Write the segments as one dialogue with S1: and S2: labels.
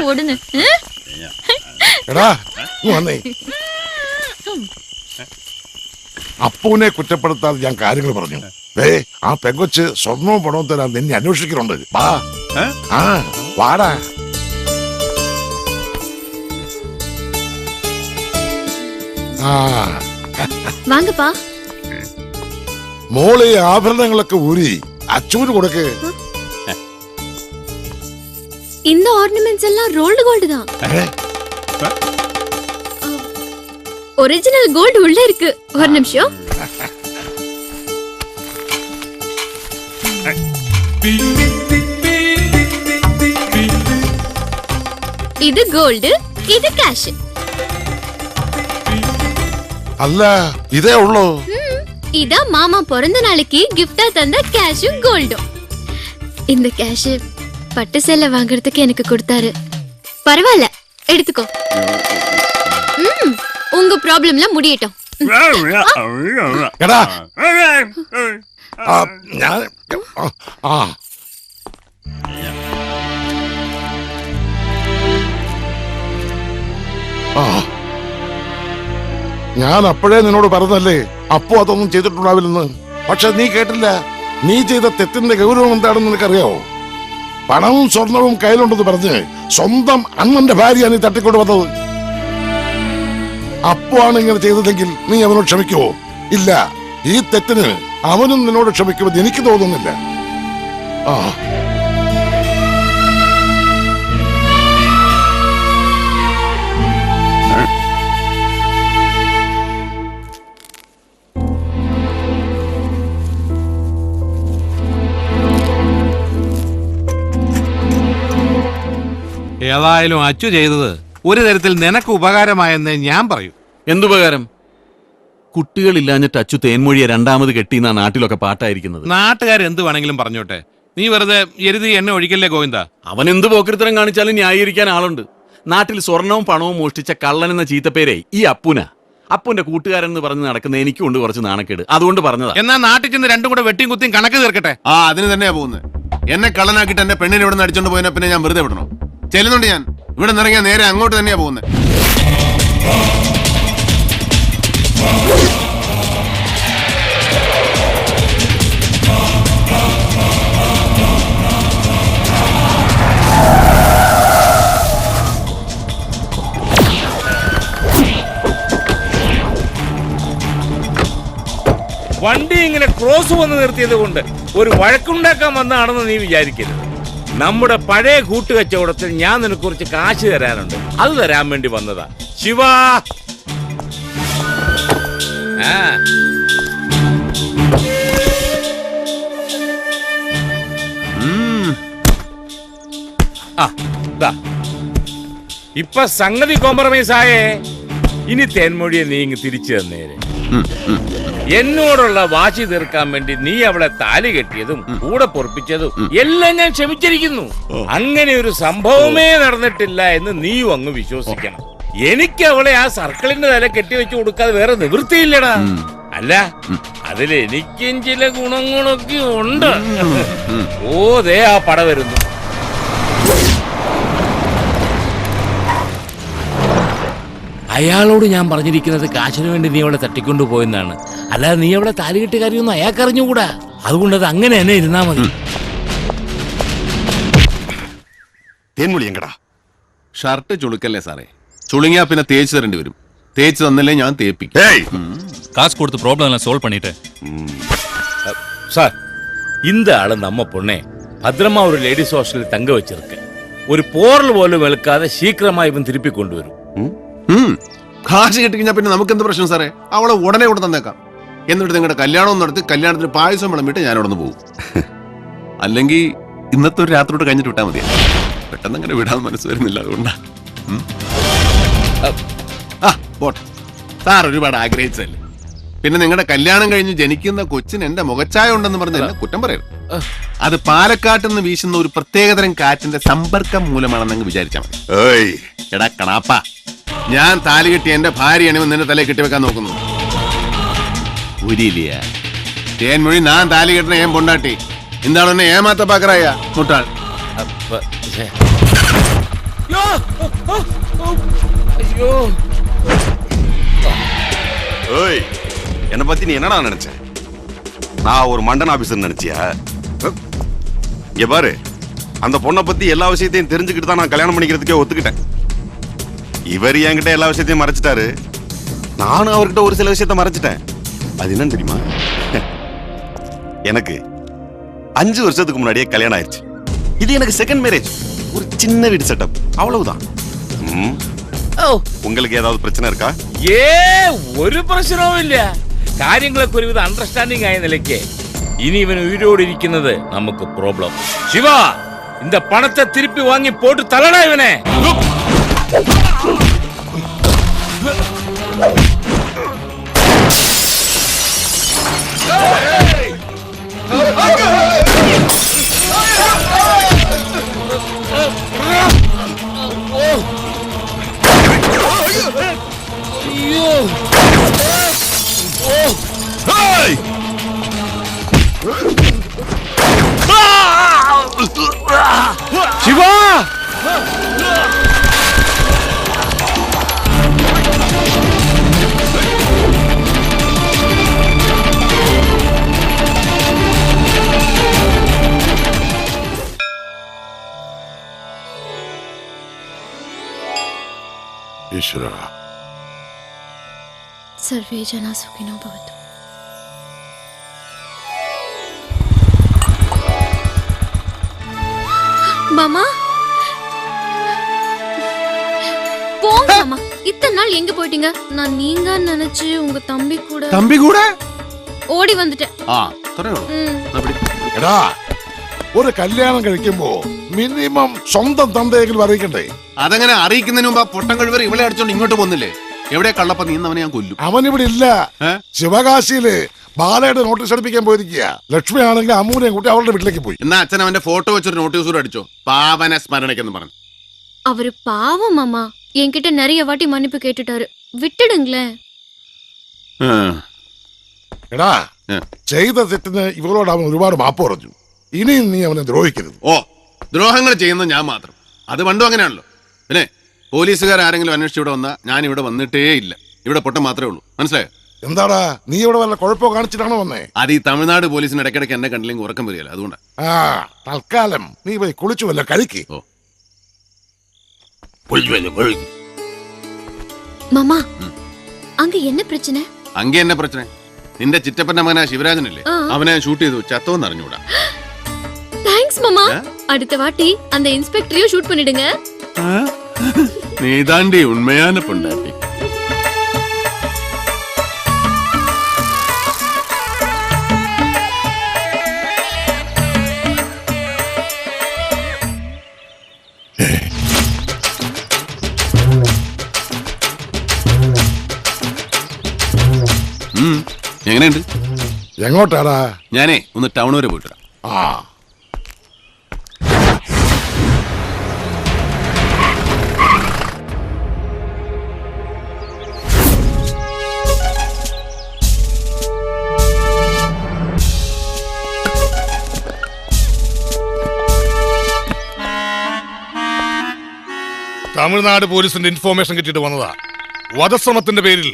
S1: ഓടുന്നു.
S2: അപ്പൂനെ കുറ്റപ്പെടുത്താതെ ഞാൻ കാര്യങ്ങൾ പറഞ്ഞു. ആ പെങ്കൊച്ച് സ്വർണവും പണവും തരാൻ നിന്നെ അന്വേഷിക്കുന്നുണ്ട്. വാടാ.
S1: വാങ്ങപ്പാ.
S2: മോളെ ആഭരണങ്ങളൊക്കെ ഊരി അച്ചൂര് കൊടുക്ക്.
S1: இந்த ஆர்னமெண்ட்ஸ் எல்லாம் ரோல்டு கோல்டு தான். ஒரிஜினல் கோல்டு உள்ள இருக்கு. ஒரு நிமிஷம். இது கோல்டு, இது கேஷ்.
S2: அல்ல, இதே உள்ளோ.
S1: இதா மாமா பிறந்த நாளைக்கு கிஃப்டா தந்த கேஷும் கோல்டும். இந்த கேஷ் பட்டு சேலை வாங்குறதுக்கு எனக்கு கொடுத்தாரு. பரவாயில்ல, எடுத்துக்கோ. உங்க ப்ராப்ளம்லாம் முடியட்டும்.
S2: ഞാൻ അപ്പോഴേ നിന്നോട് പറഞ്ഞല്ലേ അപ്പോ അതൊന്നും ചെയ്തിട്ടുണ്ടാവില്ലെന്ന്. പക്ഷെ നീ കേട്ടില്ല. നീ ചെയ്ത തെറ്റിന്റെ ഗൗരവം എന്താണെന്ന് നിനക്കറിയാവോ? പണവും സ്വർണവും കയ്യിലുണ്ടെന്ന് പറഞ്ഞ് സ്വന്തം അണ്ണന്റെ ഭാര്യയാണ് നീ തട്ടിക്കൊണ്ട് വന്നത്. അപ്പോ ആണ് ഇങ്ങനെ ചെയ്തതെങ്കിൽ നീ അവനോട് ക്ഷമിക്കുവോ? ഇല്ല. ഈ തെറ്റിന് അവനും നിന്നോട് ക്ഷമിക്കുമെന്ന് എനിക്ക് തോന്നുന്നില്ല.
S3: ഏതായാലും അച്ചു ചെയ്തത് ഒരു തരത്തിൽ നിനക്ക് ഉപകാരമായെന്ന് ഞാൻ പറയൂ.
S4: എന്തുപകാരം? കുട്ടികളില്ലാഞ്ഞിട്ട് അച്ചു തേൻമൊഴിയെ രണ്ടാമത് കെട്ടിയെന്നാ നാട്ടിലൊക്കെ പാട്ടായിരിക്കുന്നത്.
S3: നാട്ടുകാരെന്ത് വേണമെങ്കിലും പറഞ്ഞോട്ടെ, നീ വെറുതെ എരുതി എന്നെ ഒഴിക്കല്ലേ ഗോവിന്ദ.
S4: അവൻ എന്ത് പോക്കൃത്തരം കാണിച്ചാലും ന്യായീകരിക്കാൻ ആളുണ്ട്. നാട്ടിൽ സ്വർണവും പണവും മോഷ്ടിച്ച കള്ളൻ എന്ന ചീത്തപ്പേരെ ഈ അപ്പുന്റെ കൂട്ടുകാരൻ എന്ന് പറഞ്ഞ് നടക്കുന്ന എനിക്കുണ്ട് കുറച്ച് നാണക്കേട്. അതുകൊണ്ട് പറഞ്ഞതാ.
S3: എന്നാ നാട്ടിൽ ചെന്ന് രണ്ടും കൂടെ വെട്ടിയും കുത്തിയും കണക്ക് തീർക്കട്ടെ.
S5: അതിന് തന്നെയാ പോകുന്നത്. എന്നെ കള്ളനാക്കിട്ട് എന്റെ പെണ്ണിനെ ഇവിടെ നിന്ന് അടിച്ചോണ്ട് പോയതിനെ പിന്നെ ഞാൻ വെറുതെ വിടണോ? ചെല്ലുന്നുണ്ട്. ഞാൻ ഇവിടെ നിറങ്ങിയാൽ നേരെ അങ്ങോട്ട് തന്നെയാ പോകുന്നത്.
S6: വണ്ടി ഇങ്ങനെ ക്രോസ് വന്ന് നിർത്തിയത് കൊണ്ട് ഒരു വഴക്കുണ്ടാക്കാൻ വന്നതാണെന്ന് നീ വിചാരിക്കരുത്. നമ്മുടെ പഴയ കൂട്ടുകച്ചവടത്തിൽ ഞാൻ നിനക്ക് കുറച്ച് കാശ് തരാനുണ്ട്. അത് തരാൻ വേണ്ടി വന്നതാ. ശിവ, ഇപ്പൊ സംഗതി കോംപ്രമൈസ് ആയേ. ഇനി തേൻമൊഴിയെ നീ ഇങ്ങ് തിരിച്ചു തന്നേരെ. എന്നോടുള്ള വാശി തീർക്കാൻ വേണ്ടി നീ അവളെ താലി കെട്ടിയതും കൂടെ പൊറപ്പിച്ചതും എല്ലാം ഞാൻ ക്ഷമിച്ചിരിക്കുന്നു. അങ്ങനെ ഒരു സംഭവമേ നടന്നിട്ടില്ല എന്ന് നീയും അങ്ങ് വിശ്വസിക്കണം. എനിക്ക് അവളെ ആ സർക്കിളിന്റെ തല കെട്ടിവെച്ച് കൊടുക്കാതെ വേറെ നിവൃത്തിയില്ലടാ. അല്ല, അതിലെനിക്കും ചില ഗുണങ്ങളൊക്കെ ഉണ്ട്. ദേ ആ പട വരുന്നു. അയാളോട് ഞാൻ പറഞ്ഞിരിക്കുന്നത് കാശിന് വേണ്ടി നീ അവളെ തട്ടിക്കൊണ്ടു പോയെന്നാണ്. അല്ലാതെ നീ അവളെ താലികെട്ട് കാര്യമൊന്നും അയാൾക്ക് അറിഞ്ഞുകൂടാ. അതുകൊണ്ട് അത് അങ്ങനെ തന്നെ ഇരുന്നാ മതി.
S5: തേൻമൊഴിയങ്കടാ, ഷർട്ട് ചുളുക്കല്ലേ സാറേ. ചുളുങ്ങിയാ പിന്നെ തേച്ച് തരേണ്ടി വരും. തേച്ച് തന്നില്ലേ ഞാൻ തേപ്പിക്കും.
S7: காசு கொடுத்து ப்ராப்ளம் எல்லாம் சால்வ் பண்ணிட்டேன்
S6: சார். இந்த ஆளு நம்ம பொண்ணே பத்திரமா ஒரு லேடிஸ் ஹாஸ்டலில் தங்க வச்சிருக்கு. ഒരു പോറൽ പോലും വെളുക്കാതെ ശീഘ്രമായി ഇവൻ തിരുപ്പി കൊണ്ടുവരും.
S5: കാശ് കിട്ടിക്കഴിഞ്ഞാൽ പിന്നെ നമുക്ക് എന്ത് പ്രശ്നം സാറേ? അവളെ ഉടനെ ഇവിടെ തന്നേക്കാം. എന്നിട്ട് നിങ്ങളുടെ കല്യാണം നടത്തി കല്യാണത്തിന് പായസം വിളമ്പിട്ട് ഞാൻ അവിടെ നിന്ന് പോകും. അല്ലെങ്കിൽ ഇന്നത്തെ ഒരു രാത്രിയോട്ട് കഴിഞ്ഞിട്ട് വിട്ടാൽ മതിയാ. പെട്ടെന്ന് അങ്ങനെ വിടാൻ മനസ്സ് വരുന്നില്ല. അതുകൊണ്ടാ. പോട്ടെ, സാർ ഒരുപാട് ആഗ്രഹിച്ചല്ലേ. പിന്നെ നിങ്ങളുടെ കല്യാണം കഴിഞ്ഞ് ജനിക്കുന്ന കൊച്ചിന് എന്റെ മുഖച്ഛായ ഉണ്ടെന്ന് പറഞ്ഞ് എന്നെ കുറ്റം പറയരുത്. അത് പാലക്കാട്ട് നിന്ന് വീശുന്ന ഒരു പ്രത്യേകതരം കാറ്റിന്റെ സമ്പർക്കം മൂലമാണെന്ന് വിചാരിച്ചാൽ മതി. എടാ കണാപ്പ, ഞാൻ താലി കെട്ടി എന്റെ ഭാര്യയാണ് നിന്റെ തലയിൽ കെട്ടിവെക്കാൻ നോക്കുന്നു. ഉരിയില്ല തേൻമൊഴി, ഞാൻ താലി കെട്ടണ ഏൻ പൊണ്ടാട്ടി. എന്താണ് എന്നെ ഏമാത്ത പാക്കറായ മുട്ടാൾ.
S6: ஐயோ
S8: ஏய் என்னை பத்தி நீ என்னடா நினைச்ச? நான் ஒரு மண்டன் ஆபீசர் நினைச்சியா? இங்க பாரு, அந்த பொண்ணை பத்தி எல்லா விஷயத்தையும் தெரிஞ்சுக்கிட்டு தான் நான் கல்யாணம் பண்ணிக்கிறதுக்கே ஒத்துக்கிட்டேன். இவர் என்கிட்ட எல்லா விஷயத்தையும் மறைச்சிட்டாரு, நானும் அவர்கிட்ட ஒரு சில விஷயத்த மறைச்சிட்டேன். அது என்னன்னு தெரியுமா? எனக்கு 5 வருஷத்துக்கு முன்னாடியே கல்யாணம் ஆயிடுச்சு. இது எனக்கு செகண்ட் மேரேஜ். ஒரு சின்ன வீடு செட்டப், அவ்வளவுதான். உங்களுக்கு ஏதாவது பிரச்சனை இருக்கா?
S6: ഒരു പ്രശ്നവും ഇല്ല. കാര്യങ്ങളൊക്കെ ഒരുവിധ അണ്ടർസ്റ്റാൻഡിംഗ് ആയ നിലയ്ക്ക് ഇനി ഇവൻ ഉയരോട് ഇരിക്കുന്നത് നമുക്ക് പ്രോബ്ലം. ശിവ, இந்த பணத்தை திருப்பி வாங்கி போட்டு தள்ளடா இவனே. ശിവ,
S2: ഈശ്വര,
S1: സർവേ ജനാ സുഖിനോ ഭവതു. மாமா போங்க மாமா. இத்தனை நாள் எங்க போயிட்டீங்க? நான் நீங்க நினைச்சு உங்க தம்பி கூட ഓടി வந்துட்டேன்.
S2: എടാ, ഒരു കല്യാണം കഴിക്കുമ്പോ മിനിമം സ്വന്തം തന്തയെങ്കിലും അറിയിക്കണ്ടേ?
S5: അതങ്ങനെ അറിയിക്കുന്നതിന് മുമ്പ് ആ പൊട്ടം കഴിവർ ഇവളെ അടിച്ചോണ്ട് ഇങ്ങോട്ട് പോന്നില്ലേ? എവിടെ കള്ളപ്പ നീന്നവനെ ഞാൻ കൊല്ലും.
S2: അവൻ ഇവിടെ ഇല്ല. ശിവകാശിയില് ബാലയുടെ നോട്ടീസ് അടുപ്പിക്കാൻ പോയിരിക്കുക. ലക്ഷ്മി ആണെങ്കിൽ അമ്മൂനെയും കൂട്ടി അവളുടെ വീട്ടിലേക്ക് പോയി.
S5: എന്നാ അച്ഛൻ അവന്റെ ഫോട്ടോ വെച്ചൊരു നോട്ടീസ് കൂടെ അടിച്ചോ, പാവന സ്മരണയ്ക്കെന്ന് പറഞ്ഞു.
S1: அவரு பாவம் மாமா, என்கிட்ட நிறைய வாட்டி மன்னிப்பு கேட்டுட்டாரு. விட்டுடுங்களேன்.
S2: എടാ, ചെയ്ത തെറ്റിന് ഇവളോട് അവൻ ഒരുപാട് മാപ്പ് പറഞ്ഞു. ഇനിയും നീ അവനെ ദ്രോഹിക്കരുത്.
S5: ഓ, ദ്രോഹങ്ങൾ ചെയ്യുന്നത് ഞാൻ മാത്രം. അത് പണ്ടും അങ്ങനെയാണല്ലോ. പിന്നെ പോലീസുകാർ ആരെങ്കിലും അന്വേഷിച്ച് ഇവിടെ വന്നാ ഞാൻ ഇവിടെ വന്നിട്ടേ ഇല്ല. ഇവിടെ പൊട്ടം മാത്രമേ ഉള്ളൂ, മനസ്സിലായോ?
S2: എന്താടാ, നീ ഇവിടെ വല്ല കുഴപ്പമോ കാണിച്ചിട്ടാണോ വന്നേ?
S5: അത് ഈ തമിഴ്നാട് പോലീസിന് ഇടയ്ക്കിടയ്ക്ക് എന്നെ കണ്ടില്ലെങ്കിൽ ഉറക്കം വരികയല്ല, അതുകൊണ്ടാ.
S2: ആ, തൽക്കാലം നീ പോയി കുളിച്ചു വല്ല കഴിക്ക്.
S5: ഓ,
S1: மாமா, அங்க என்ன பிரச்சனை?
S5: അങ്ങേ എന്നെ പ്രശ്നം. നിന്റെ ചിറ്റപ്പന്റെ മകനാ ശിവരാജനല്ലേ, അവനെ ഷൂട്ട് ചെയ്തു, ചത്തോന്ന് അറിഞ്ഞൂടാ.
S1: தேங்க்ஸ் மாமா. அடுத்த வாட்டி அந்த இன்ஸ்பெக்டரையும் ஷூட் பண்ணிடுங்க.
S5: നീ താണ്ടി ഉണ്മயான പൊണ്ടാട്ടി. എങ്ങനെയുണ്ട്?
S2: എങ്ങോട്ടാടാ?
S5: ഞാനേ ഒന്ന് ടൗൺ വരെ പോയിട്ട് വരാം.
S2: ആ,
S9: തമിഴ്നാട് പോലീസിന്റെ ഇൻഫോർമേഷൻ കിട്ടിയിട്ട് വന്നതാ. വധശ്രമത്തിന്റെ പേരിൽ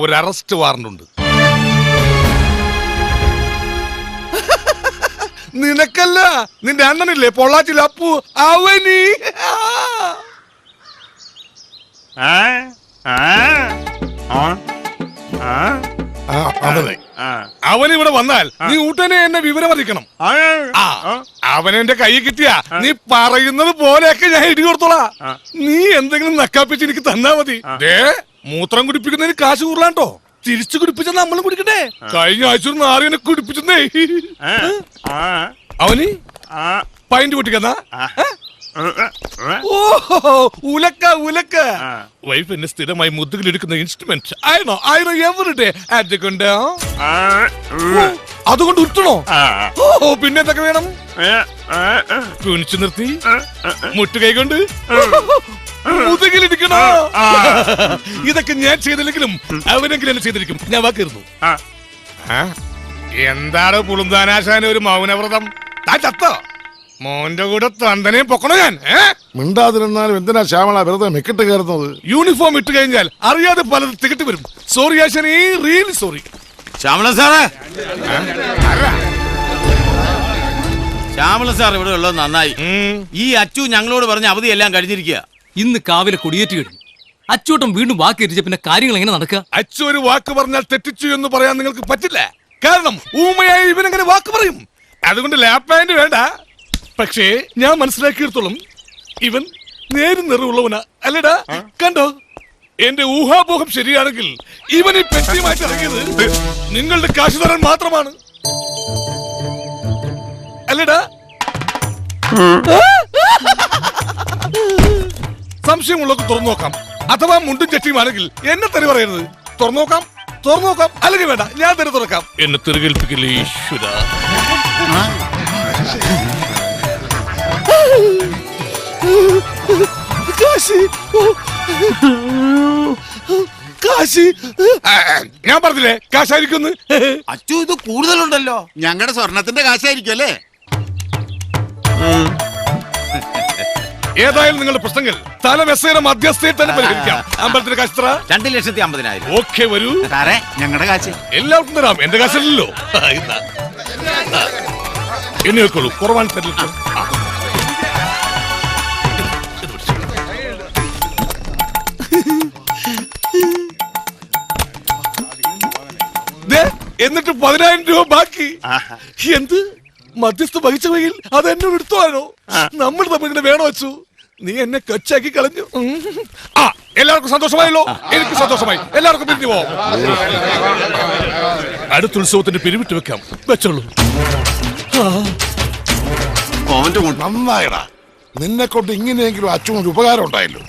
S9: ഒരു അറസ്റ്റ് വാറണ്ട് ഉണ്ട്. നിനക്കല്ല, നിന്റെ അണ്ണനില്ലേ പൊള്ളാച്ചിൽ അപ്പു, അവന് അവനിവിടെ വന്നാൽ നീ ഉടനെ എന്നെ വിവരം അറിയിക്കണം. അവനെന്റെ കൈ കിട്ടിയ നീ പറയുന്നത് പോലെയൊക്കെ ഞാൻ ഇടി കൊടുത്തോളാ. നീ എന്തെങ്കിലും നക്കാപ്പിച്ച് എനിക്ക് തന്നാ മതി. മൂത്രം കുടിപ്പിക്കുന്നതിന് കാശ് കൂറലാട്ടോ. തിരിച്ചു കുടിപ്പിച്ച നമ്മളും കുടിക്കണ്ടേ? കഴിഞ്ഞ ആഴ്ച ഒരു നാറിനെ കുടിപ്പിച്ചേ. അവന് പൈന്റ് പൊട്ടിക്കന്നാ. ഉലക്ക ഉലക്ക. വൈഫ് എന്നെ സ്ഥിരമായി മുതുകിലെടുക്കുന്ന ഇൻസ്ട്രുമെന്റ്. അതുകൊണ്ട് അതുകൊണ്ട് ഉരുട്ടണോ? ഓ, പിന്നെ എന്തൊക്കെ വേണം? കുനിച്ചു നിർത്തി മുട്ടുകൈ കൊണ്ട് മുതുകിലിരിക്കണോ? ഇതൊക്കെ ഞാൻ ചെയ്തില്ലെങ്കിലും അവനെങ്കിലും എന്നെ ചെയ്തിരിക്കും. ഞാൻ വാക്കിരുന്നു. എന്താണ് പുളുന്താനാശാന ഒരു മൗനവ്രതം? താൻ ചത്തോ? മോന്റെ കൂടെ തന്തനെയും പൊക്കണോ ഞാൻ
S2: മിണ്ടാതിരുന്നാലും എന്തിനാ ശ്യാമള വെറുതെ മെക്കിട്ട് കയറുന്നത്?
S9: യൂണിഫോം ഇട്ട് കഴിഞ്ഞാൽ അറിയാതെ പലത് തികട്ടി വരും. സോറി ആശാനെ, റിയലി സോറി.
S4: ശ്യാമള സാറേ, ശ്യാമള സാർ ഇവിടെ ഉള്ളത് നന്നായി. ഈ അച്ചു ഞങ്ങളോട് പറഞ്ഞ അവധി എല്ലാം കഴിഞ്ഞിരിക്കുക.
S7: ഇന്ന് കാവിലെ കൊടിയേറ്റ് കഴിഞ്ഞു. അച്ചൂട്ടം വീണ്ടും വാക്ക് എരിച്ച പിന്നെ കാര്യങ്ങൾ എങ്ങനെ നടക്കുക?
S9: അച്ചു ഒരു വാക്ക് പറഞ്ഞാൽ തെറ്റിച്ചു എന്ന് പറയാൻ നിങ്ങൾക്ക് പറ്റില്ല. കാരണം ഊമയായി ഇവനെങ്ങനെ വാക്ക് പറയും? അതുകൊണ്ട് ലാപ്പ് പാന്റ് വേണ്ട. പക്ഷേ ഞാൻ മനസ്സിലാക്കിയെടുത്തോളം ഇവൻ നേരും നിറവുള്ളവനാ അല്ലടാ. കണ്ടോ, എന്റെ ഊഹാപോഹം ശരിയാണെങ്കിൽ ഇവൻ ഈ പെട്ടിയുമായിട്ട് ഇറങ്ങിയത് നിങ്ങളുടെ കാശ് തരാൻ മാത്രമാണ് അല്ലടാ. സംശയമുള്ളവർക്ക് തുറന്നു നോക്കാം. അഥവാ മുണ്ടും ചട്ടിയുമാണെങ്കിൽ എന്നെ തെറി പറയരുത്. തുറന്നു നോക്കാം, അല്ലെങ്കിൽ വേണ്ട, ഞാൻ തെറി തുറക്കാം. എന്നെ തെറികേൽപ്പിക്കില്ലേ ഈശ്വര. കാശി ഞാൻ പറഞ്ഞില്ലേ കാശായിരിക്കും.
S5: അച്ചു ഇത് കൂടുതലുണ്ടല്ലോ. ഞങ്ങളുടെ സ്വർണത്തിന്റെ കാശായിരിക്കും അല്ലേ?
S9: ഏതായാലും നിങ്ങളുടെ പ്രശ്നങ്ങൾ തലമെസ്സയുടെ മധ്യസ്ഥയിൽ തന്നെ പരിഹരിക്കാം. അമ്പലത്തിന്റെ കാശ് എത്ര?
S4: 2,50,000.
S9: ഓക്കെ, വരൂ.
S5: സാറേ, ഞങ്ങളുടെ കാശ്
S9: എല്ലാവർക്കും തരാം, എന്റെ കാശല്ലല്ലോ. എന്നെ വെക്കോളൂ, കുറവാൻ തരില്ല. എന്നിട്ട് 10,000 രൂപ ബാക്കി. എന്ത് മധ്യസ്ഥ വഹിച്ച വകയിൽ അത് എന്നോട് എടുത്തോളാനോ? നമ്മൾ തമ്മിൽ ഇങ്ങനെ വേണോ വെച്ചു? നീ എന്നെ കൊച്ചാക്കി കളഞ്ഞു. എല്ലാവർക്കും സന്തോഷമായല്ലോ? എനിക്ക് സന്തോഷമായി. എല്ലാവർക്കും പിരിഞ്ഞു പോവാം. അടുത്ത ഉത്സവത്തിന് പിരിവിട്ട് വെക്കാം. വെച്ചോളൂ.
S2: നന്നായിടാ, നിന്നെ കൊണ്ട് ഇങ്ങനെയെങ്കിലും അച്ഛനൊരു ഉപകാരം ഉണ്ടായല്ലോ.